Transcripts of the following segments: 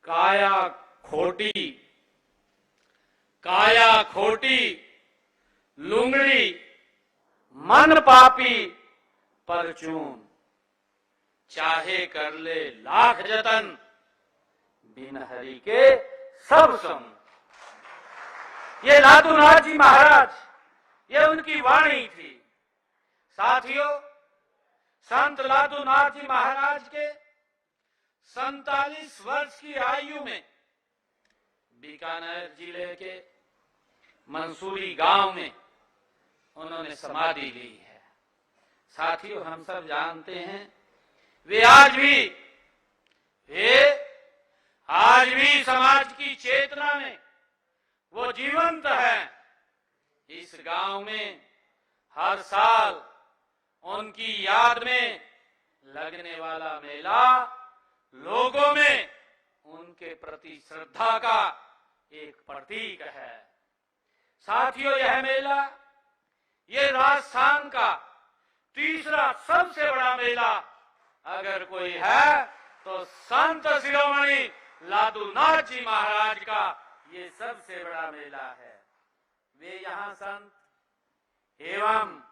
काया खोटी, काया खोटी, लुंगड़ी, मन पापी परचून, चाहे कर ले लाख जतन, बिन हरि के सब सम। ये लादूनाथ जी महाराज, ये उनकी वाणी थी। साथियों, संत लादूनाथ जी महाराज के 47 वर्ष की आयु में बीकानेर जिले के मंसूरी गांव में उन्होंने समाधि ली है। साथियों, हम सब जानते हैं वे आज भी समाज की चेतना में वो जीवंत है। इस गांव में हर साल उनकी याद में लगने वाला मेला लोगों में उनके प्रति श्रद्धा का एक प्रतीक है। साथियों, यह मेला, ये राजस्थान का तीसरा सबसे बड़ा मेला अगर कोई है तो संत शिरोमणि लादूनाथ जी महाराज का ये सबसे बड़ा मेला है। वे यहाँ संत एवं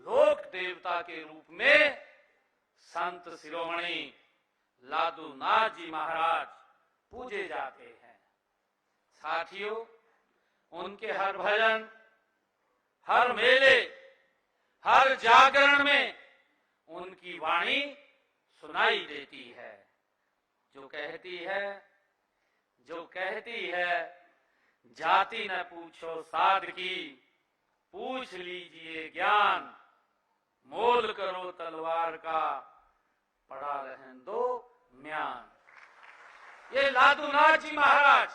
लोक देवता के रूप में संत शिरोमणि लादूनाथ जी महाराज पूजे जाते हैं। साथियों, उनके हर भजन, हर मेले, हर जागरण में उनकी वाणी सुनाई देती है, जो कहती है जाति न पूछो साध की, पूछ लीजिए ज्ञान, मोल करो तलवार का, पड़ा रहन दो म्यान। ये लादूनाथ जी महाराज,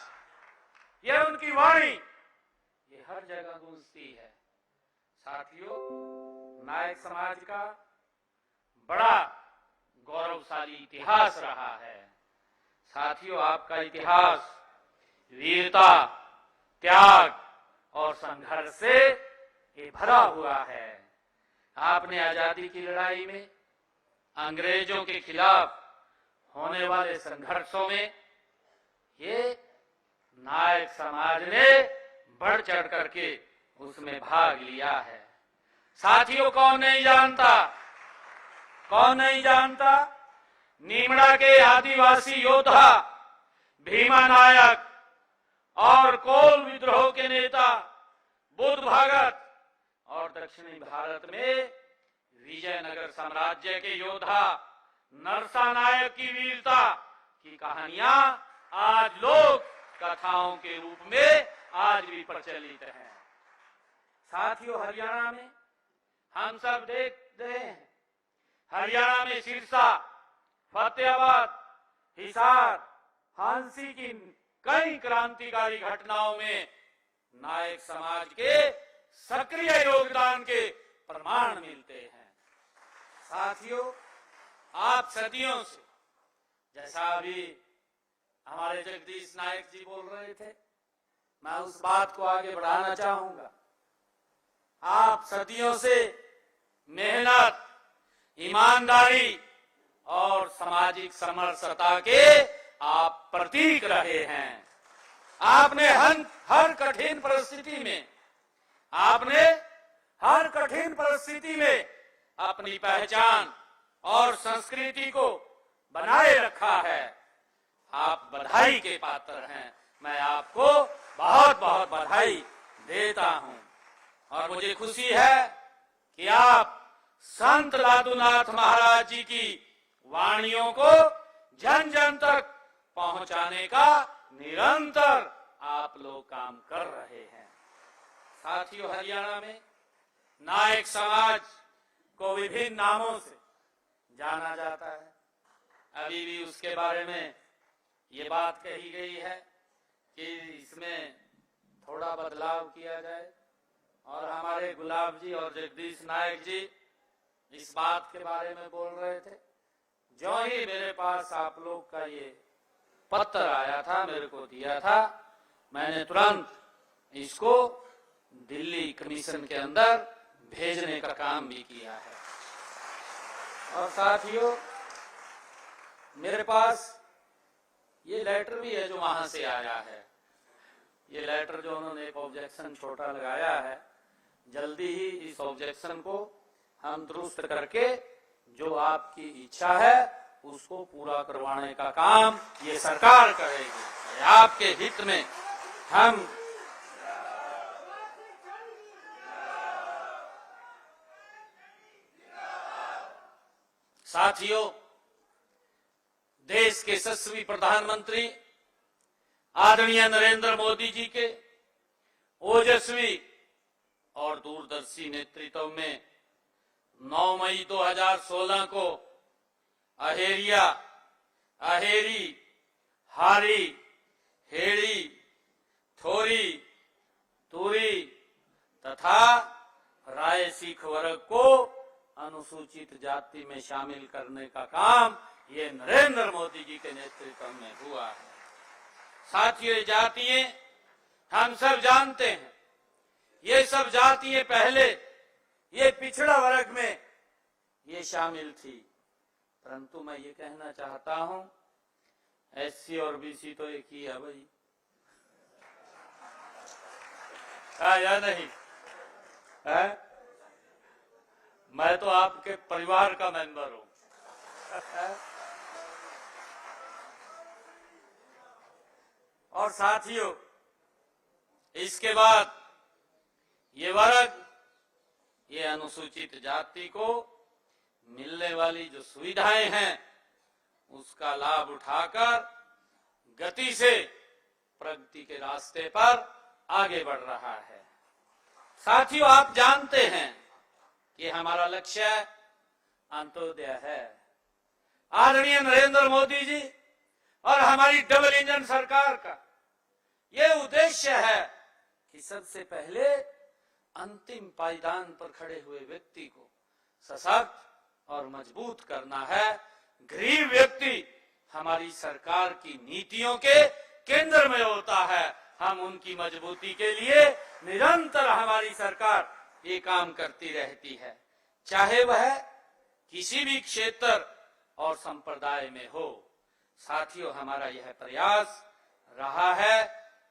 ये उनकी वाणी, ये हर जगह गूंजती है। साथियों, नायक समाज का बड़ा गौरवशाली इतिहास रहा है। साथियों, आपका इतिहास वीरता, त्याग और संघर्ष से ये भरा हुआ है। आपने आजादी की लड़ाई में अंग्रेजों के खिलाफ होने वाले संघर्षों में ये नायक समाज ने बढ़ चढ़ करके उसमें भाग लिया है। साथियों, कौन नहीं जानता नीमड़ा के आदिवासी योद्धा भीमा नायक और कोल विद्रोह के नेता बुद्ध भगत और दक्षिणी भारत में विजयनगर साम्राज्य के योद्धा नरसा नायक की वीरता की कहानियां आज लोक कथाओं के रूप में आज भी प्रचलित हैं। साथियों, हरियाणा में हम सब देखते हैं, हरियाणा में सिरसा, फतेहाबाद, हिसार, हांसी की कई क्रांतिकारी घटनाओं में नायक समाज के सक्रिय योगदान के प्रमाण मिलते हैं। साथियों, आप सदियों से, जैसा अभी हमारे जगदीश नायक जी बोल रहे थे, मैं उस बात को आगे बढ़ाना चाहूंगा। आप सदियों से मेहनत, ईमानदारी और सामाजिक समरसता के आप प्रतीक रहे हैं। आपने हर कठिन परिस्थिति में अपनी पहचान और संस्कृति को बनाए रखा है। आप बधाई के पात्र हैं। मैं आपको बहुत बहुत बधाई देता हूं और मुझे खुशी है कि आप संत लादूनाथ महाराज जी की वाणियों को जन जन तक पहुंचाने का निरंतर आप लोग काम कर रहे हैं। साथियों, हरियाणा में नायक समाज को विभिन्न नामों से जाना जाता है। अभी भी उसके बारे में ये बात कही गई है कि इसमें थोड़ा बदलाव किया जाए और हमारे गुलाब जी और जगदीश नायक जी इस बात के बारे में बोल रहे थे। जो ही मेरे पास आप लोग का ये पत्र आया था, मेरे को दिया था, मैंने तुरंत इसको दिल्ली कमीशन के अंदर भेजने का काम भी किया है। और साथियों, मेरे पास ये लेटर भी है जो वहां से आया है। ये लेटर जो उन्होंने एक ऑब्जेक्शन छोटा लगाया है, जल्दी ही इस ऑब्जेक्शन को हम दुरुस्त करके जो आपकी इच्छा है उसको पूरा करवाने का काम ये सरकार करेगी। आपके हित में हम साथियों, देश के यशस्वी प्रधानमंत्री आदरणीय नरेंद्र मोदी जी के ओजस्वी और दूरदर्शी नेतृत्व में 9 मई 2016 को अहेरिया, अहेरी, हारी, हेड़ी, थोरी, तुरी तथा राय सिख वर्ग को अनुसूचित जाति में शामिल करने का काम ये नरेंद्र मोदी जी के नेतृत्व में हुआ है। साथियों, ये जातियां हम सब जानते हैं, ये सब जातियां पहले ये पिछड़ा वर्ग में ये शामिल थी, परंतु मैं ये कहना चाहता हूं एससी और बीसी तो एक ही है भाई, या नहीं है? मैं तो आपके परिवार का मेंबर हूं। और साथियों, इसके बाद ये वर्ग, ये अनुसूचित जाति को मिलने वाली जो सुविधाएं हैं उसका लाभ उठाकर गति से प्रगति के रास्ते पर आगे बढ़ रहा है। साथियों, आप जानते हैं कि हमारा लक्ष्य अंत्योदय है। आदरणीय नरेंद्र मोदी जी और हमारी डबल इंजन सरकार का ये उद्देश्य है कि सबसे पहले अंतिम पायदान पर खड़े हुए व्यक्ति को सशक्त और मजबूत करना है। गरीब व्यक्ति हमारी सरकार की नीतियों के केंद्र में होता है। हम उनकी मजबूती के लिए निरंतर हमारी सरकार ये काम करती रहती है, चाहे वह किसी भी क्षेत्र और संप्रदाय में हो। साथियों, हमारा यह प्रयास रहा है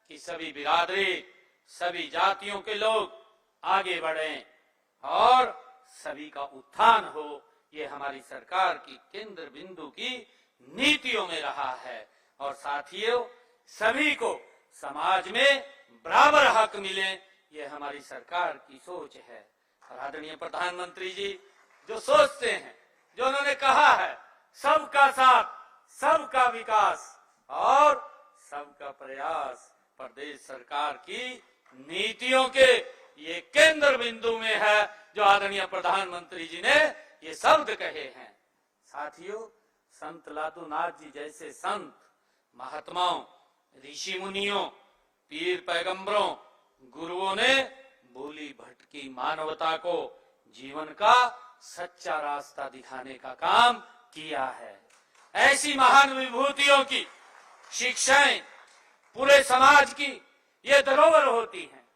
कि सभी बिरादरी, सभी जातियों के लोग आगे बढ़ें और सभी का उत्थान हो। ये हमारी सरकार की केंद्र बिंदु की नीतियों में रहा है। और साथियों, सभी को समाज में बराबर हक मिले, ये हमारी सरकार की सोच है। और आदरणीय प्रधानमंत्री जी जो सोचते हैं, जो उन्होंने कहा है, सबका साथ, सबका विकास और सबका प्रयास, प्रदेश सरकार की नीतियों के ये केंद्र बिंदु में है, जो आदरणीय प्रधानमंत्री जी ने ये शब्द कहे हैं। साथियों, संत लादूनाथ जी जैसे संत, महात्माओं, ऋषि मुनियों, पीर पैगंबरों, गुरुओं ने भूली भटकी मानवता को जीवन का सच्चा रास्ता दिखाने का काम किया है। ऐसी महान विभूतियों की शिक्षाएं पूरे समाज की ये धरोहर होती हैं।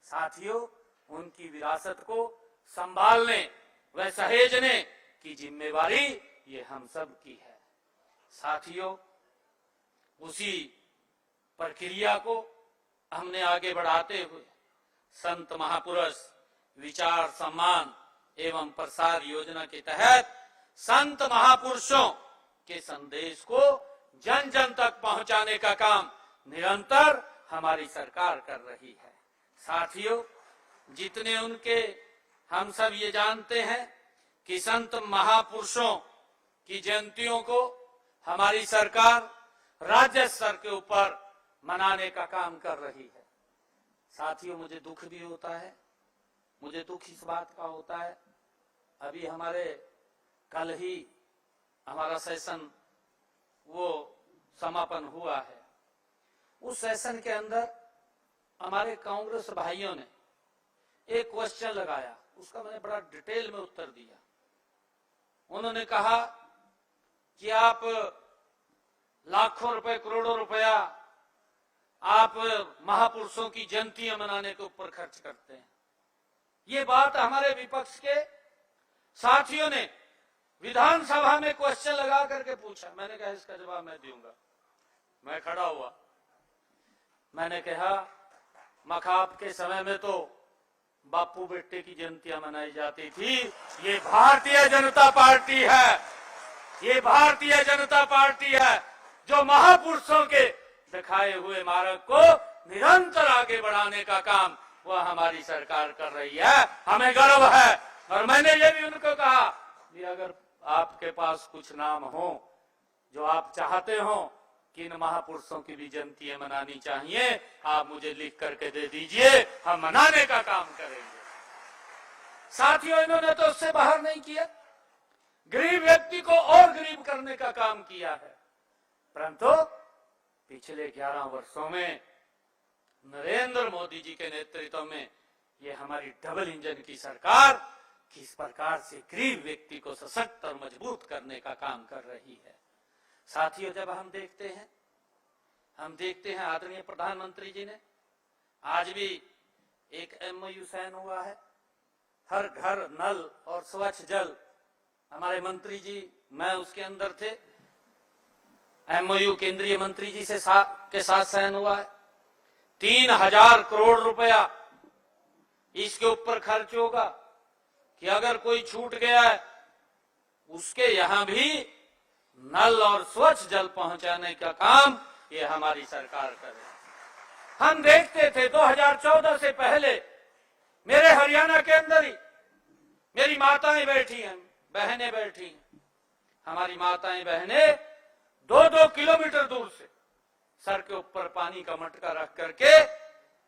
साथियों, उनकी विरासत को संभालने व सहेजने की जिम्मेवारी ये हम सब की है। साथियों, उसी प्रक्रिया को हमने आगे बढ़ाते हुए संत महापुरुष विचार सम्मान एवं प्रसार योजना के तहत संत महापुरुषों के संदेश को जन जन तक पहुंचाने का काम निरंतर हमारी सरकार कर रही है। साथियों, जितने उनके हम सब ये जानते हैं कि संत महापुरुषों की जयंतियों को हमारी सरकार राज्य स्तर के ऊपर मनाने का काम कर रही है। साथियों, मुझे दुख भी होता है, मुझे दुख इस बात का होता है, अभी हमारे कल ही हमारा सेशन वो समापन हुआ है। उस सेशन के अंदर हमारे कांग्रेस भाइयों ने एक क्वेश्चन लगाया, उसका मैंने बड़ा डिटेल में उत्तर दिया। उन्होंने कहा कि आप लाखों रुपए, करोड़ों रुपया आप महापुरुषों की जयंतियां मनाने के ऊपर खर्च करते हैं। ये बात हमारे विपक्ष के साथियों ने विधानसभा में क्वेश्चन लगा करके पूछा। मैंने कहा इसका जवाब मैं दूंगा। मैं खड़ा हुआ, मैंने कहा मखाब के समय में तो बापू बेटे की जयंतियां मनाई जाती थी, ये भारतीय जनता पार्टी है, ये भारतीय जनता पार्टी है जो महापुरुषों के दिखाए हुए मार्ग को निरंतर आगे बढ़ाने का काम वह हमारी सरकार कर रही है। हमें गर्व है। और मैंने ये भी उनको कहा कि अगर आपके पास कुछ नाम हो जो आप चाहते हो कि इन महापुरुषों की भी जयंतियां मनानी चाहिए, आप मुझे लिख करके दे दीजिए, हम मनाने का काम करेंगे। साथियों, इन्होंने तो उससे बाहर नहीं किया, गरीब व्यक्ति को और गरीब करने का काम किया है। परंतु पिछले 11 वर्षों में नरेंद्र मोदी जी के नेतृत्व में ये हमारी डबल इंजन की सरकार किस प्रकार से गरीब व्यक्ति को सशक्त और मजबूत करने का काम कर रही है। साथियों, जब हम देखते हैं आदरणीय प्रधानमंत्री जी ने आज भी एक MOU साइन हुआ है, हर घर नल और स्वच्छ जल। हमारे मंत्री जी, मैं उसके अंदर थे, MOU केंद्रीय मंत्री जी के साथ साइन हुआ है। 3000 करोड़ रुपया इसके ऊपर खर्च होगा कि अगर कोई छूट गया है उसके यहां भी नल और स्वच्छ जल पहुंचाने का काम ये हमारी सरकार करे। हम देखते थे 2014 से पहले मेरे हरियाणा के अंदर ही मेरी माताएं बैठी हैं, बहनें बैठी हैं, हमारी माताएं बहनें 2-2 किलोमीटर दूर से सर के ऊपर पानी का मटका रख करके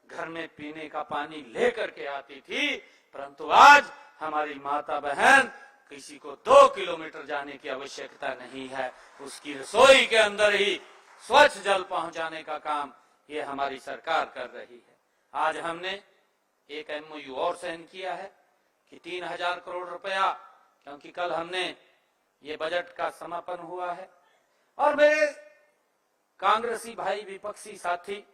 घर में पीने का पानी ले करके आती थी। परंतु आज हमारी माता बहन किसी को 2 किलोमीटर जाने की आवश्यकता नहीं है, उसकी रसोई के अंदर ही स्वच्छ जल पहुंचाने का काम ये हमारी सरकार कर रही है। आज हमने एक MOU और साइन किया है कि 3000 करोड़ रुपया, क्योंकि कल हमने ये बजट का समापन हुआ है और मेरे कांग्रेसी भाई विपक्षी साथी,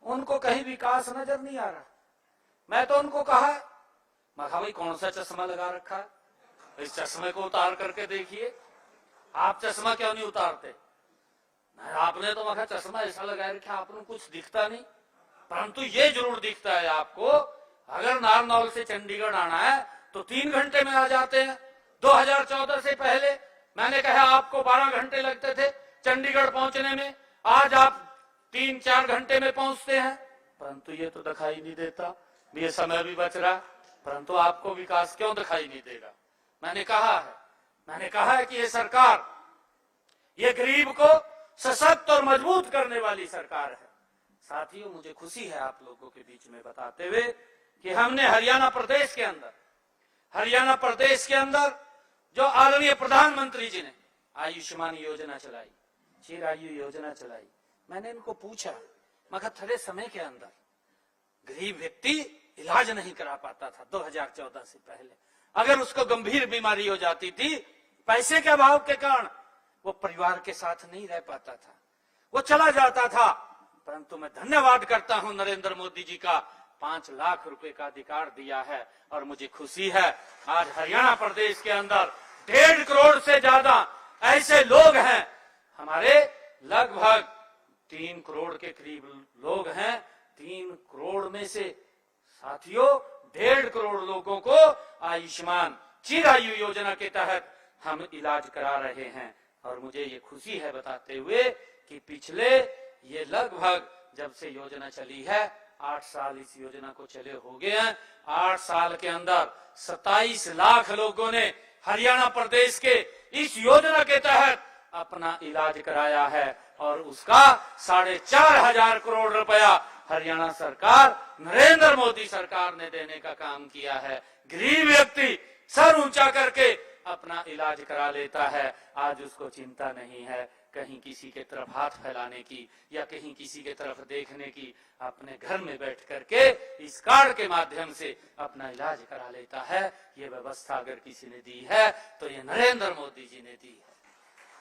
उनको कहीं विकास नजर नहीं आ रहा। मैं तो उनको कहा, मैं कहा भाई कौन सा चश्मा लगा रखा है, इस चश्मे को उतार करके देखिए। आप चश्मा क्यों नहीं उतारते? आपने तो मैं चश्मा ऐसा लगा रखा, आपको कुछ दिखता नहीं, परंतु ये जरूर दिखता है आपको, अगर नारनौल से चंडीगढ़ आना है तो 3 घंटे में आ जाते हैं। 2014 से पहले मैंने कहा आपको 12 घंटे लगते थे चंडीगढ़ पहुंचने में, आज आप 3-4 घंटे में पहुंचते हैं। परंतु ये तो दिखाई नहीं देता, ये समय भी बच रहा, परंतु आपको विकास क्यों दिखाई नहीं देगा? मैंने कहा है कि ये सरकार ये गरीब को सशक्त और मजबूत करने वाली सरकार है। साथियों, मुझे खुशी है आप लोगों के बीच में बताते हुए कि हमने हरियाणा प्रदेश के अंदर जो आदरणीय प्रधानमंत्री जी ने आयुष्मान योजना चलाई, चिरायु योजना चलाई, मैंने इनको पूछा, मैं कहा थोड़े समय के अंदर गरीब व्यक्ति इलाज नहीं करा पाता था 2014 से पहले, अगर उसको गंभीर बीमारी हो जाती थी, पैसे के अभाव के कारण वो परिवार के साथ नहीं रह पाता था, वो चला जाता था। परंतु मैं धन्यवाद करता हूं नरेंद्र मोदी जी का, 5 लाख रुपए का अधिकार दिया है और मुझे खुशी है आज हरियाणा प्रदेश के अंदर 1.5 करोड़ से ज्यादा ऐसे लोग हैं, हमारे लगभग 3 करोड़ के करीब लोग हैं। 3 करोड़ में से साथियों 1.5 करोड़ लोगों को आयुष्मान चिरायु योजना के तहत हम इलाज करा रहे हैं और मुझे ये खुशी है बताते हुए कि पिछले ये लगभग जब से योजना चली है 8 साल इस योजना को चले हो गए हैं। 8 साल के अंदर 27 लाख लोगों ने हरियाणा प्रदेश के इस योजना के तहत अपना इलाज कराया है और उसका 4,500 करोड़ रुपया हरियाणा सरकार, नरेंद्र मोदी सरकार ने देने का काम किया है। गरीब व्यक्ति सर ऊंचा करके अपना इलाज करा लेता है, आज उसको चिंता नहीं है कहीं किसी के तरफ हाथ फैलाने की या कहीं किसी के तरफ देखने की, अपने घर में बैठ करके इस कार्ड के माध्यम से अपना इलाज करा लेता है। ये व्यवस्था अगर किसी ने दी है तो ये नरेंद्र मोदी जी ने दी है।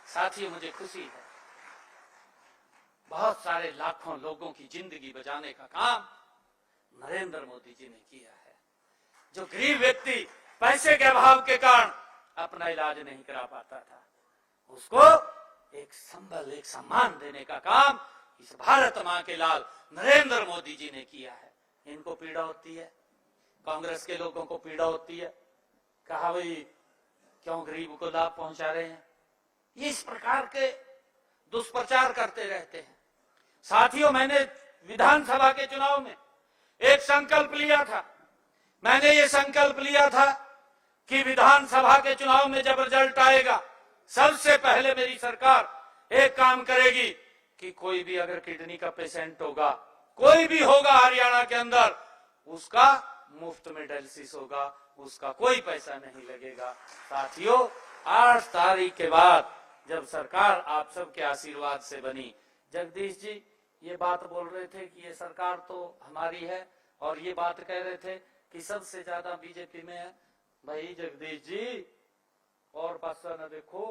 साथियों, मुझे खुशी है, बहुत सारे लाखों लोगों की जिंदगी बचाने का काम नरेंद्र मोदी जी ने किया है। जो गरीब व्यक्ति पैसे के अभाव के कारण अपना इलाज नहीं करा पाता था, उसको एक संबल, एक सम्मान देने का काम इस भारत मां के लाल नरेंद्र मोदी जी ने किया है। इनको पीड़ा होती है, कांग्रेस के लोगों को पीड़ा होती है, कहा भाई क्यों गरीब को लाभ पहुंचा रहे हैं, ये इस प्रकार के दुष्प्रचार करते रहते हैं। साथियों, मैंने विधानसभा के चुनाव में एक संकल्प लिया था। मैंने ये संकल्प लिया था कि विधानसभा के चुनाव में जब रिजल्ट आएगा, सबसे पहले मेरी सरकार एक काम करेगी कि कोई भी अगर किडनी का पेशेंट होगा, कोई भी होगा हरियाणा के अंदर, उसका मुफ्त में डायलिसिस होगा, उसका कोई पैसा नहीं लगेगा। साथियों, 8 तारीख के बाद जब सरकार आप सबके आशीर्वाद से बनी, जगदीश जी ये बात बोल रहे थे कि ये सरकार तो हमारी है, और ये बात कह रहे थे कि सबसे ज्यादा बीजेपी में है। भाई जगदीश जी, और पासा न देखो,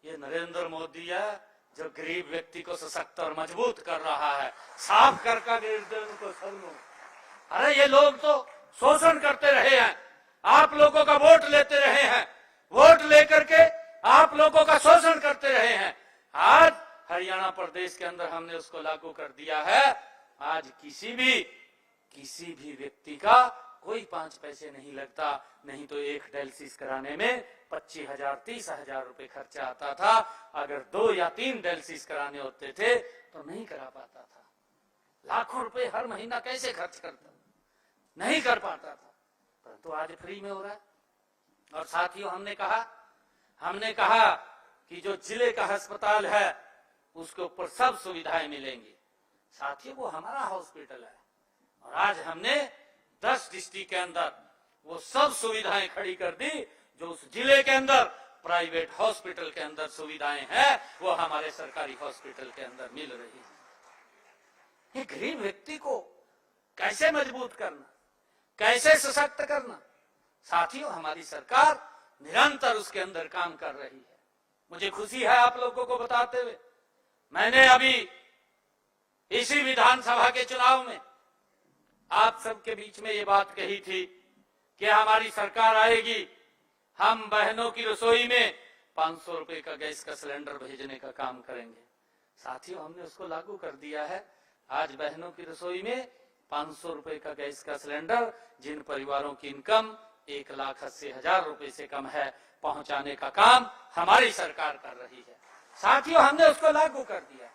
ये नरेंद्र मोदी है जो गरीब व्यक्ति को सशक्त और मजबूत कर रहा है, साफ कर को सब। अरे ये लोग तो शोषण करते रहे हैं, आप लोगों का वोट लेते रहे हैं, वोट लेकर के आप लोगों का शोषण करते रहे हैं। आज हरियाणा प्रदेश के अंदर हमने उसको लागू कर दिया है। आज किसी भी व्यक्ति का कोई 5 पैसे नहीं लगता, नहीं तो एक डायलिसिस कराने में 25,000 30,000 रुपए खर्चा आता था। अगर 2 या 3 डायलिसिस कराने होते थे तो नहीं करा पाता था। लाखों रुपए हर महीना कैसे खर्च करता, नहीं कर पाता था, परंतु आज फ्री में हो रहा है। और साथियों, हमने कहा कि जो जिले का अस्पताल है उसके ऊपर सब सुविधाएं मिलेंगी। साथियों, वो हमारा हॉस्पिटल है, और आज हमने 10 डिस्ट्रिक्ट के अंदर वो सब सुविधाएं खड़ी कर दी जो उस जिले के अंदर प्राइवेट हॉस्पिटल के अंदर सुविधाएं हैं, वो हमारे सरकारी हॉस्पिटल के अंदर मिल रही है। ये गरीब व्यक्ति को कैसे मजबूत करना, कैसे सशक्त करना, साथियों हमारी सरकार निरंतर उसके अंदर काम कर रही है। मुझे खुशी है आप लोगों को बताते हुए, मैंने अभी इसी विधानसभा के चुनाव में आप सबके बीच में ये बात कही थी कि हमारी सरकार आएगी, हम बहनों की रसोई में 500 रुपए का गैस का सिलेंडर भेजने का काम करेंगे। साथियों, हमने उसको लागू कर दिया है। आज बहनों की रसोई में 500 रुपए का गैस का सिलेंडर जिन परिवारों की इनकम 1,80,000 रुपए से कम है, पहुंचाने का काम हमारी सरकार कर रही है। साथियों, हमने उसको लागू कर दिया।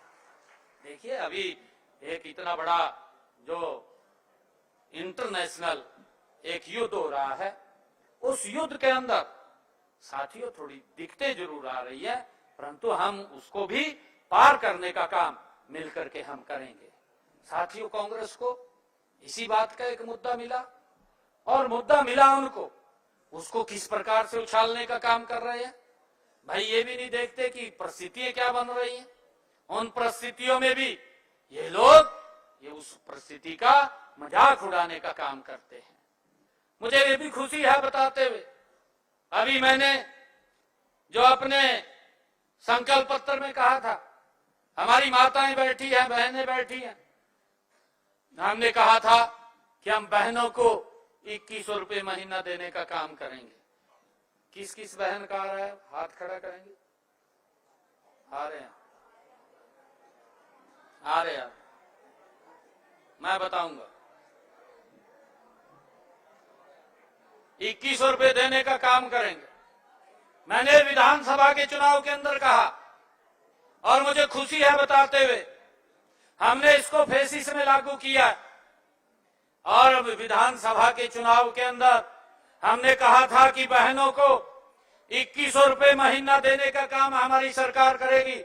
देखिए, अभी एक इतना बड़ा जो इंटरनेशनल एक युद्ध हो रहा है, उस युद्ध के अंदर साथियों थोड़ी दिक्कतें जरूर आ रही है, परंतु हम उसको भी पार करने का काम मिलकर के हम करेंगे। साथियों, कांग्रेस को इसी बात का एक मुद्दा मिला, और मुद्दा मिला उनको, उसको किस प्रकार से उछालने का काम कर रहे हैं। भाई ये भी नहीं देखते कि परिस्थितियां क्या बन रही हैं। उन परिस्थितियों में भी ये लोग उस परिस्थिति का मजाक उड़ाने का काम करते हैं। मुझे ये भी खुशी है बताते हुए, अभी मैंने जो अपने संकल्प पत्र में कहा था, हमारी माताएं बैठी हैं, बहनें बैठी हैं, हमने कहा था कि हम बहनों को 2100 रुपए महीना देने का काम करेंगे। किस किस बहन का आ रहा है, हाथ खड़ा करेंगे। आ रहे हैं, आ रहे हैं, मैं बताऊंगा। 2100 रुपए देने का काम करेंगे। मैंने विधानसभा के चुनाव के अंदर कहा, और मुझे खुशी है बताते हुए, हमने इसको फेसिस में लागू किया, और अब विधानसभा के चुनाव के अंदर हमने कहा था कि बहनों को 2100 रुपए महीना देने का काम हमारी सरकार करेगी।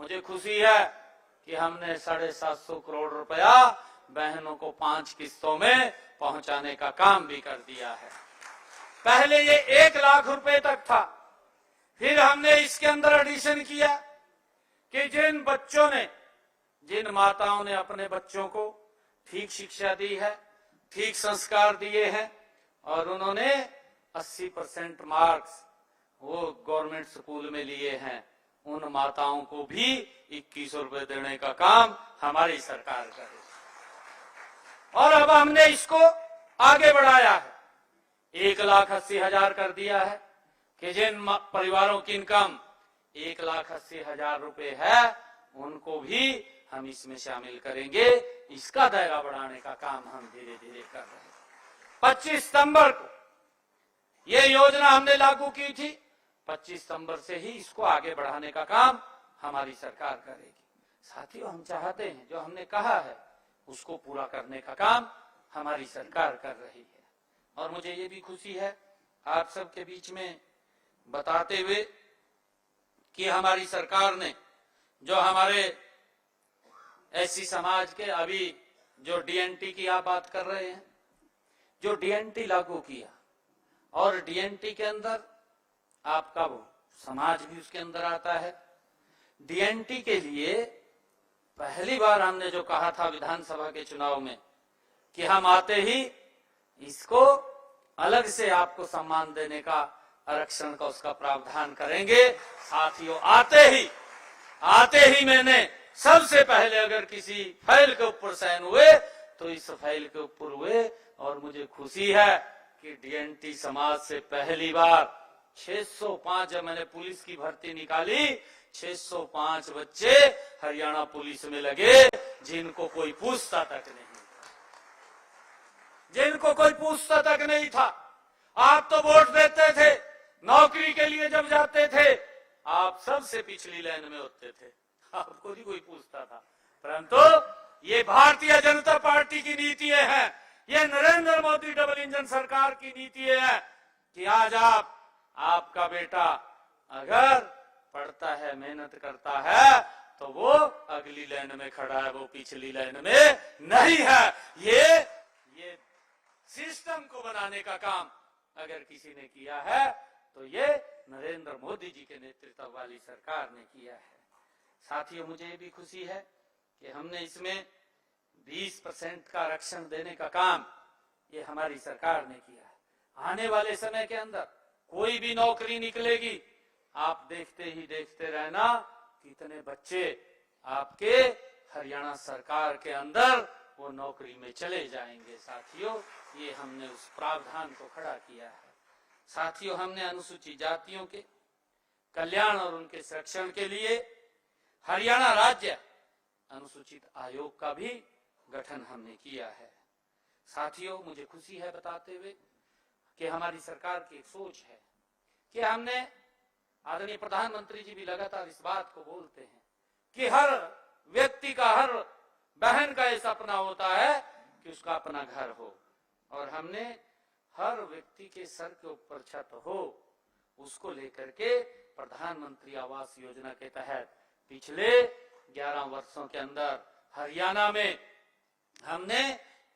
मुझे खुशी है कि हमने 750 करोड़ रुपया बहनों को 5 किस्तों में पहुंचाने का काम भी कर दिया है। पहले ये 1 लाख रुपए तक था, फिर हमने इसके अंदर एडिशन किया कि जिन माताओं ने अपने बच्चों को ठीक शिक्षा दी है, ठीक संस्कार दिए हैं, और उन्होंने 80% मार्क्स वो गवर्नमेंट स्कूल में लिए हैं, उन माताओं को भी 2100 रुपए देने का काम हमारी सरकार करे। और अब हमने इसको आगे बढ़ाया है, 1,80,000 कर दिया है कि जिन परिवारों की इनकम 1,80,000 रुपए है, उनको भी हम इसमें शामिल करेंगे। इसका दायरा बढ़ाने का काम हम धीरे धीरे कर रहे हैं। 25 सितंबर को ये योजना हमने लागू की थी, 25 सितंबर से ही इसको आगे बढ़ाने का काम हमारी सरकार करेगी। साथियों, हम चाहते हैं जो हमने कहा है उसको पूरा करने का काम हमारी सरकार कर रही है। और मुझे ये भी खुशी है आप सबके बीच में बताते हुए कि हमारी सरकार ने जो हमारे एससी समाज के अभी जो डीएनटी की आप बात कर रहे हैं, जो डीएनटी लागू किया, और डीएनटी के अंदर आपका वो समाज भी उसके अंदर आता है। डीएनटी के लिए पहली बार हमने जो कहा था विधानसभा के चुनाव में कि हम आते ही इसको अलग से आपको सम्मान देने का, आरक्षण का उसका प्रावधान करेंगे। साथियों, आते ही मैंने सबसे पहले अगर किसी फाइल के ऊपर साइन हुए तो इस फाइल के ऊपर हुए। और मुझे खुशी है कि डीएनटी समाज से पहली बार 605, जब मैंने पुलिस की भर्ती निकाली, 605 बच्चे हरियाणा पुलिस में लगे जिनको कोई पूछता तक नहीं था। आप तो वोट देते थे, नौकरी के लिए जब जाते थे आप सबसे पिछली लाइन में होते थे, आपको नहीं कोई पूछता था। परंतु ये भारतीय जनता पार्टी की नीतियां हैं, ये नरेंद्र मोदी डबल इंजन सरकार की नीतियां हैं कि आज आपका बेटा अगर पढ़ता है, मेहनत करता है तो वो अगली लाइन में खड़ा है, वो पिछली लाइन में नहीं है। ये सिस्टम को बनाने का काम अगर किसी ने किया है तो ये नरेंद्र मोदी जी के नेतृत्व वाली सरकार ने किया है। साथियों, मुझे ये भी खुशी है कि हमने इसमें 20% का आरक्षण देने का काम ये हमारी सरकार ने किया है। आने वाले समय के अंदर कोई भी नौकरी निकलेगी, आप देखते रहना कितने बच्चे आपके हरियाणा सरकार के अंदर वो नौकरी में चले जाएंगे। साथियों, ये हमने उस प्रावधान को खड़ा किया है। साथियों, हमने अनुसूचित जातियों के कल्याण और उनके संरक्षण के लिए हरियाणा राज्य अनुसूचित आयोग का भी गठन हमने किया है। साथियों, मुझे खुशी है बताते हुए कि हमारी सरकार की एक सोच है कि हमने, आदरणीय प्रधानमंत्री जी भी लगातार इस बात को बोलते हैं कि हर व्यक्ति का, हर बहन का ये सपना होता है कि उसका अपना घर हो, और हमने हर व्यक्ति के सर के ऊपर छत हो, उसको लेकर के प्रधानमंत्री आवास योजना के तहत पिछले 11 वर्षों के अंदर हरियाणा में हमने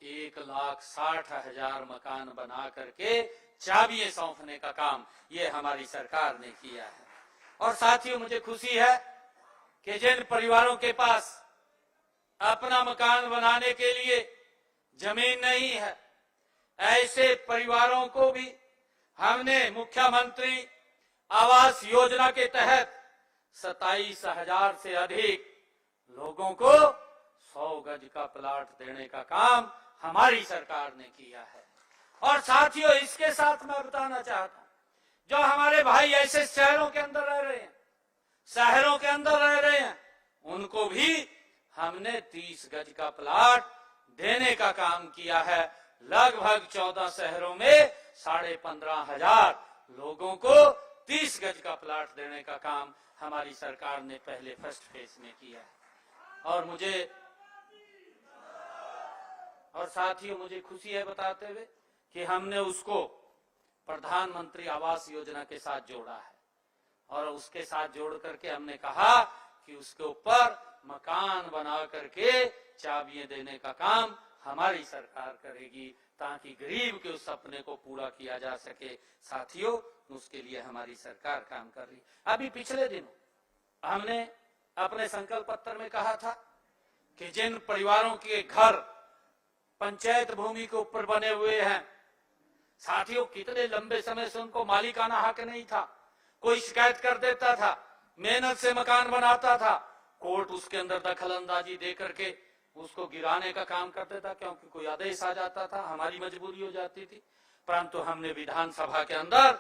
1,60,000 मकान बना करके चाबियां सौंपने का काम ये हमारी सरकार ने किया है। और साथियों, मुझे खुशी है कि जिन परिवारों के पास अपना मकान बनाने के लिए जमीन नहीं है, ऐसे परिवारों को भी हमने मुख्यमंत्री आवास योजना के तहत 27,000 से अधिक लोगों को 100 गज का प्लाट देने का काम हमारी सरकार ने किया है। और साथियों, इसके साथ मैं बताना चाहता हूं, जो हमारे भाई ऐसे शहरों के अंदर रह रहे हैं, उनको भी हमने 30 गज का प्लाट देने का काम किया है। लगभग 14 शहरों में 15,500 लोगों को 30 गज का प्लाट देने का काम हमारी सरकार ने पहले फर्स्ट फेज में किया है। और साथियों, मुझे खुशी है बताते हुए कि हमने उसको प्रधानमंत्री आवास योजना के साथ जोड़ा है, और उसके साथ जोड़ करके हमने कहा कि उसके ऊपर मकान बना करके चाबियां देने का काम हमारी सरकार करेगी, ताकि गरीब के उस सपने को पूरा किया जा सके। साथियों, उसके लिए हमारी सरकार काम कर रही। अभी पिछले दिनों हमने अपने संकल्प पत्र में कहा था कि जिन परिवारों के घर पंचायत भूमि के ऊपर बने हुए हैं, साथियों, कितने लंबे समय से उनको मालिकाना हक नहीं था, कोई शिकायत कर देता था, मेहनत से मकान बनाता था, कोर्ट उसके अंदर दखल अंदाजी दे करके उसको गिराने का काम करते था, क्योंकि कोई आदेश आ जाता था, हमारी मजबूरी हो जाती थी। परंतु हमने विधानसभा के अंदर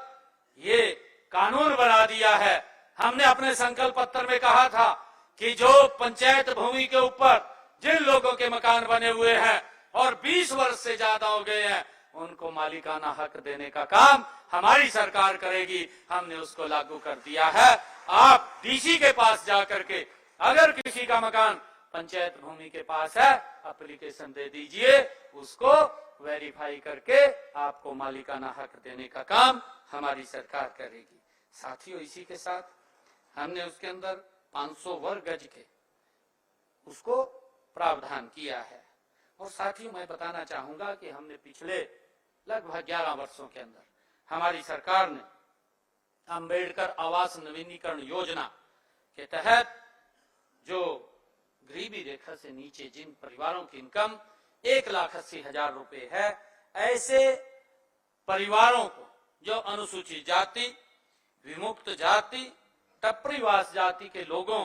ये कानून बना दिया है, हमने अपने संकल्प पत्र में कहा था कि जो पंचायत भूमि के ऊपर जिन लोगों के मकान बने हुए हैं और 20 वर्ष से ज्यादा हो गए हैं, उनको मालिकाना हक देने का काम हमारी सरकार करेगी। हमने उसको लागू कर दिया है। आप डीसी के पास जाकर के अगर किसी का मकान पंचायत भूमि के पास है, एप्लीकेशन दे दीजिए, उसको वेरीफाई करके आपको मालिकाना हक देने का काम हमारी सरकार करेगी। साथियों, इसी के साथ हमने उसके अंदर 500 वर्ग गज के उसको प्रावधान किया है। और साथियों, मैं बताना चाहूंगा कि हमने पिछले लगभग 11 वर्षों के अंदर हमारी सरकार ने अंबेडकर आवास नवीनीकरण योजना के तहत जो गरीबी रेखा से नीचे जिन परिवारों की इनकम 1,80,000 रुपए है, ऐसे परिवारों को जो अनुसूचित जाति, विमुक्त जाति, टपरीवास जाति के लोगों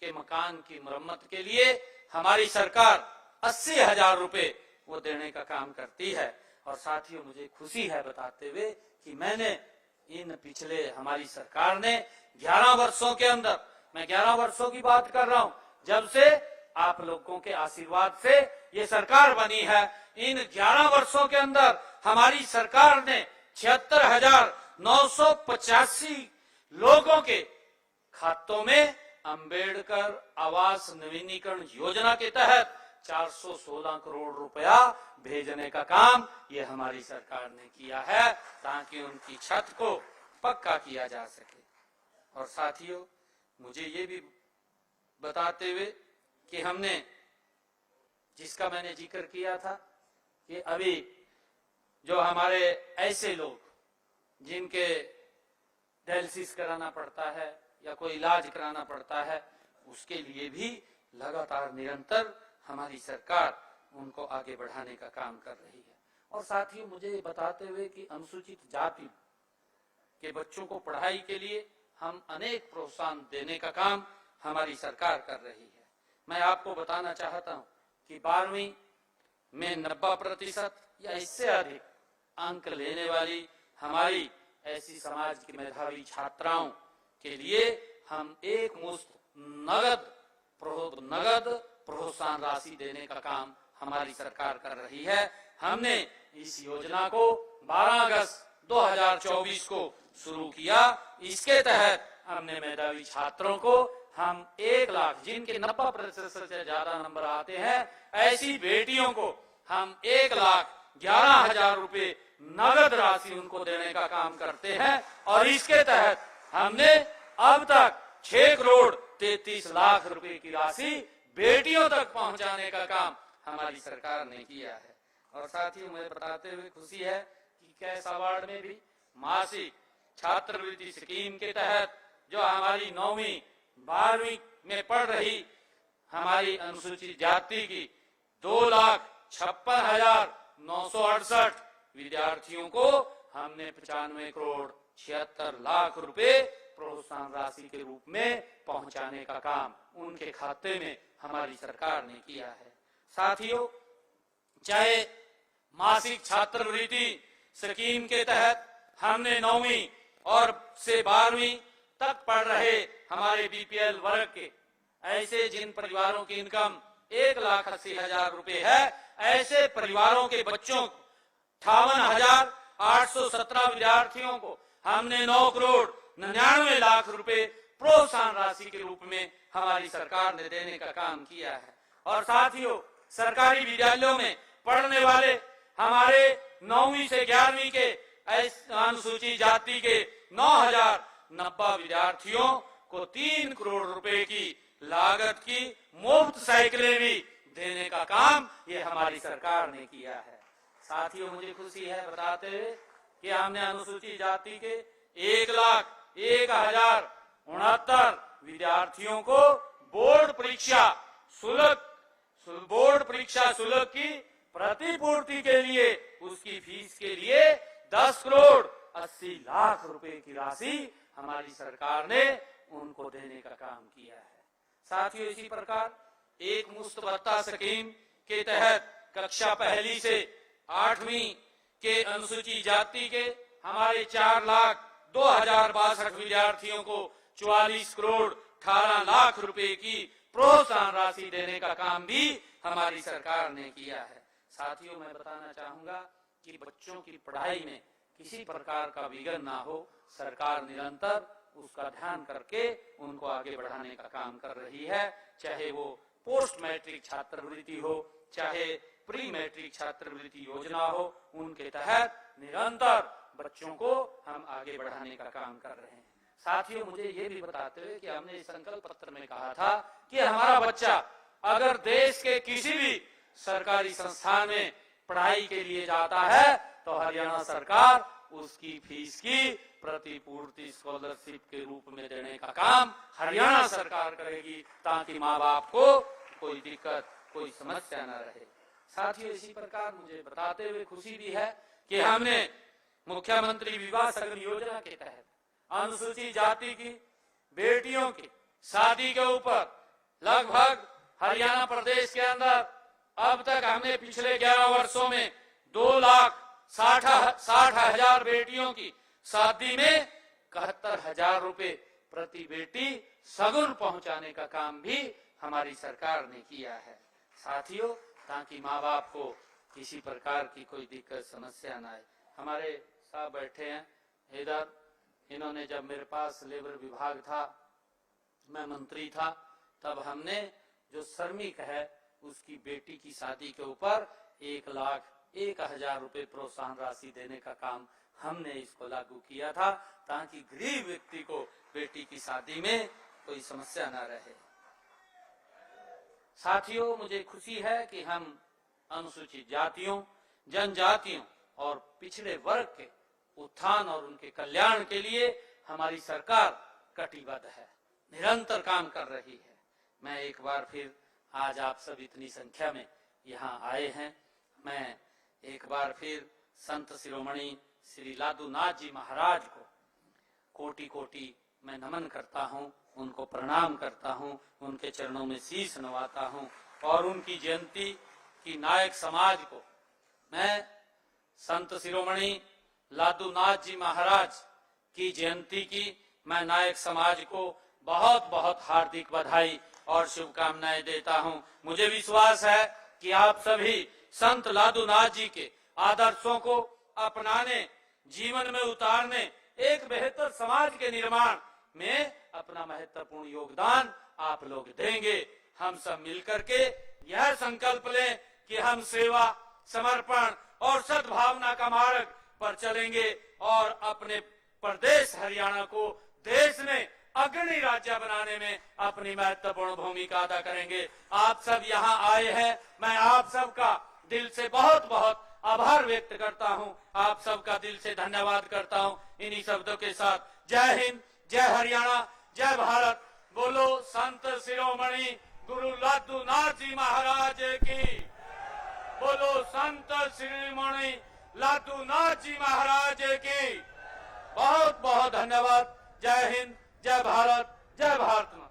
के मकान की मरम्मत के लिए हमारी सरकार 80,000 रुपए वो देने का काम करती है। और साथियों, मुझे खुशी है बताते हुए कि मैंने इन पिछले हमारी सरकार ने 11 वर्षों के अंदर, मैं 11 वर्षों की बात कर रहा हूं, जब से आप लोगों के आशीर्वाद से ये सरकार बनी है, इन 11 वर्षों के अंदर हमारी सरकार ने 76,985 लोगों के खातों में अंबेडकर आवास नवीनीकरण योजना के तहत 416 करोड़ रुपया भेजने का काम ये हमारी सरकार ने किया है, ताकि उनकी छत को पक्का किया जा सके। और साथियों, मुझे ये भी बताते हुए कि हमने, जिसका मैंने जिक्र किया था कि अभी जो हमारे ऐसे लोग जिनके डायलिसिस कराना पड़ता है या कोई इलाज कराना पड़ता है, उसके लिए भी लगातार निरंतर हमारी सरकार उनको आगे बढ़ाने का काम कर रही है। और साथियों, मुझे बताते हुए कि अनुसूचित जाति के बच्चों को पढ़ाई के लिए हम अनेक प्रोत्साहन देने का काम हमारी सरकार कर रही है। मैं आपको बताना चाहता हूं कि 12वीं में 90% या इससे अधिक अंक लेने वाली हमारी ऐसी समाज की मेधावी छात्राओं के लिए हम एक मुश्त नगद प्रोत्साहन राशि देने का काम हमारी सरकार कर रही है। हमने इस योजना को 12 अगस्त 2024 को शुरू किया। इसके तहत हमने मेधावी छात्रों को हम 1 लाख, जिनके 90% से ज्यादा नंबर आते हैं, ऐसी बेटियों को हम 1,11,000 रुपए नगद राशि उनको देने का काम करते हैं। और इसके तहत हमने अब तक 6,33,00,000 रुपए की राशि बेटियों तक पहुंचाने का काम हमारी सरकार ने किया है। और साथियों, मुझे बताते हुए खुशी है कि कैस अवार्ड में भी मासिक छात्रवृत्ति स्कीम के तहत जो हमारी 9वीं 12वीं में पढ़ रही हमारी अनुसूचित जाति की 2,56,968 विद्यार्थियों को हमने 95,76,00,000 रुपए प्रोत्साहन राशि के रूप में पहुंचाने का काम उनके खाते में हमारी सरकार ने किया है। साथियों, चाहे मासिक छात्रवृत्ति स्कीम के तहत हमने 9वीं और से 12वीं तक पढ़ रहे हमारे बीपीएल वर्ग के ऐसे जिन परिवारों की इनकम 1,80,000 रुपए है, ऐसे परिवारों के बच्चों 58,817 विद्यार्थियों को हमने 9,99,00,000 रुपए प्रोत्साहन राशि के रूप में हमारी सरकार ने देने का काम किया है। और साथियों, सरकारी विद्यालयों में पढ़ने वाले हमारे 9वीं से 11वीं के अनुसूचित जाति के 9,090 विद्यार्थियों को 3 करोड़ रुपए की लागत की मुफ्त साइकिलें भी देने का काम ये हमारी सरकार ने किया है। साथियों, मुझे खुशी है बताते हुए कि हमने अनुसूचित जाति के 1,01,069 विद्यार्थियों को बोर्ड परीक्षा शुल्क की प्रतिपूर्ति के लिए, उसकी फीस के लिए 10,80,00,000 रुपए की राशि हमारी सरकार ने उनको देने का काम किया है। साथियों, इसी प्रकार एक मुफ्त भत्ता स्कीम के तहत कक्षा 1 से 8वीं के अनुसूचित जाति के हमारे 4,02,062 विद्यार्थियों को 44 करोड़ 18 लाख रुपए की प्रोत्साहन राशि देने का काम भी हमारी सरकार ने किया है। साथियों, मैं बताना चाहूंगा कि बच्चों की पढ़ाई में किसी प्रकार का विघ्न ना हो, सरकार निरंतर उसका ध्यान करके उनको आगे बढ़ाने का काम कर रही है। चाहे वो पोस्ट मैट्रिक छात्रवृत्ति हो, चाहे प्री मैट्रिक छात्रवृत्ति योजना हो, उनके तहत निरंतर बच्चों को हम आगे बढ़ाने का काम कर रहे हैं। साथियों, मुझे ये भी बताते हुए कि हमने इस संकल्प पत्र में कहा था कि हमारा बच्चा अगर देश के किसी भी सरकारी संस्थान में पढ़ाई के लिए जाता है तो हरियाणा सरकार उसकी फीस की प्रतिपूर्ति स्कॉलरशिप के रूप में देने का काम हरियाणा सरकार करेगी, ताकि माँ बाप को कोई दिक्कत, कोई समस्या न रहे। साथियों, इसी प्रकार मुझे बताते हुए खुशी भी है कि हमने मुख्यमंत्री विवाह सगन योजना के तहत अनुसूचित जाति की बेटियों की शादी के ऊपर लगभग हरियाणा प्रदेश के अंदर अब तक हमने पिछले 11 वर्षों में 2,60,000 बेटियों की शादी में 71,000 रुपए प्रति बेटी सगुन पहुंचाने का काम भी हमारी सरकार ने किया है। साथियों, ताकि माँ बाप को किसी प्रकार की कोई दिक्कत समस्या न आए। हमारे साहब बैठे हैं इधर, इन्होंने जब मेरे पास लेबर विभाग था, मैं मंत्री था, तब हमने जो श्रमिक है उसकी बेटी की शादी के ऊपर 1,01,000 रुपए प्रोत्साहन राशि देने का काम हमने इसको लागू किया था, ताकि गरीब व्यक्ति को बेटी की शादी में कोई समस्या न रहे। साथियों, मुझे खुशी है कि हम अनुसूचित जातियों, जनजातियों और पिछड़े वर्ग के उत्थान और उनके कल्याण के लिए हमारी सरकार कटिबद्ध है, निरंतर काम कर रही है। मैं एक बार फिर आज आप सब इतनी संख्या में यहाँ आए हैं, मैं एक बार फिर संत शिरोमणि श्री लादूनाथ जी महाराज को कोटि कोटि मैं नमन करता हूँ, उनको प्रणाम करता हूँ, उनके चरणों में शीश नवाता हूँ और उनकी जयंती की नायक समाज को, मैं संत शिरोमणि लादूनाथ जी महाराज की जयंती की मैं नायक समाज को बहुत बहुत हार्दिक बधाई और शुभकामनाएं देता हूं। मुझे विश्वास है कि आप सभी संत लादूनाथ जी के आदर्शों को अपनाने, जीवन में उतारने, एक बेहतर समाज के निर्माण में अपना महत्वपूर्ण योगदान आप लोग देंगे। हम सब मिलकर के यह संकल्प लें कि हम सेवा, समर्पण और सद्भावना का मार्ग पर चलेंगे और अपने प्रदेश हरियाणा को देश में अग्रणी राज्य बनाने में अपनी महत्वपूर्ण भूमिका अदा करेंगे। आप सब यहाँ आए हैं, मैं आप सबका दिल से बहुत बहुत आभार व्यक्त करता हूँ, आप सबका दिल से धन्यवाद करता हूँ। इन्हीं शब्दों के साथ जय हिंद, जय हरियाणा, जय भारत। बोलो संत शिरोमणि गुरु लादूनाथ जी महाराज की, बोलो संत शिरोमणि लादूनाथ जी महाराज की। बहुत बहुत धन्यवाद। जय हिंद, जय भारत, जय भारत मां।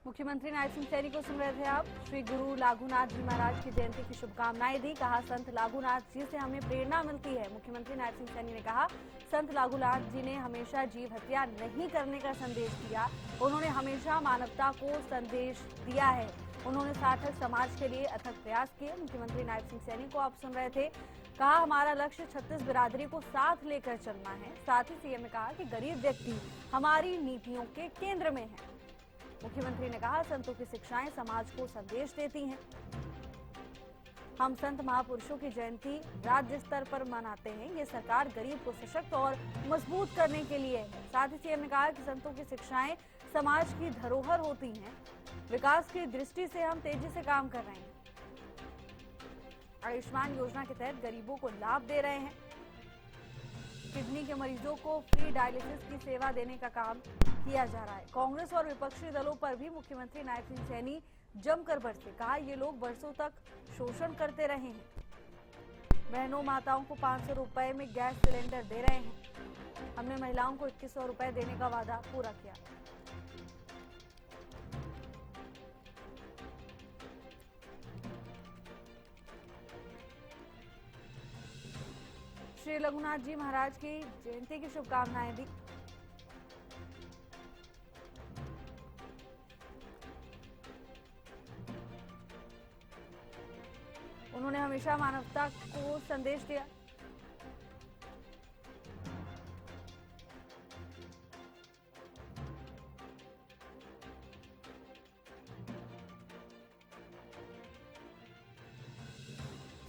मुख्यमंत्री नायब सिंह सैनी को सुन रहे थे आप। श्री गुरु लागूनाथ जी महाराज की जयंती की शुभकामनाएं दी। कहा संत लागूनाथ जी से हमें प्रेरणा मिलती है। मुख्यमंत्री नायब सिंह सैनी ने कहा संत लागूनाथ जी ने हमेशा जीव हत्या नहीं करने का संदेश दिया। उन्होंने हमेशा मानवता को संदेश दिया है। उन्होंने सार्थक समाज के लिए अथक प्रयास किए। मुख्यमंत्री नायब सिंह सैनी को आप सुन रहे थे। कहा हमारा लक्ष्य 36 बिरादरी को साथ लेकर चलना है। साथ ही सीएम ने कहा कि गरीब व्यक्ति हमारी नीतियों के केंद्र में है। मुख्यमंत्री ने कहा संतों की शिक्षाएं समाज को संदेश देती हैं। हम संत महापुरुषों की जयंती राज्य स्तर पर मनाते हैं। ये सरकार गरीब को सशक्त और मजबूत करने के लिए है। साथ ही सीएम ने कहा कि संतों की शिक्षाएं समाज की धरोहर होती हैं। विकास की दृष्टि से हम तेजी से काम कर रहे हैं। आयुष्मान योजना के तहत गरीबों को लाभ दे रहे हैं। किडनी के मरीजों को फ्री डायलिसिस की सेवा देने का काम किया जा रहा है। कांग्रेस और विपक्षी दलों पर भी मुख्यमंत्री नायब सिंह सैनी जमकर बरसे। कहा ये लोग वर्षों तक शोषण करते रहे हैं। बहनों माताओं को 500 रुपए में गैस सिलेंडर दे रहे हैं। हमने महिलाओं को 2100 रुपए देने का वादा पूरा किया। श्री रघुनाथ जी महाराज की जयंती की शुभकामनाएं दी। उन्होंने हमेशा मानवता को संदेश दिया।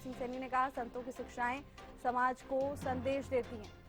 सिंह सैनी ने कहा, संतों की शिक्षाएं समाज को संदेश देती हैं।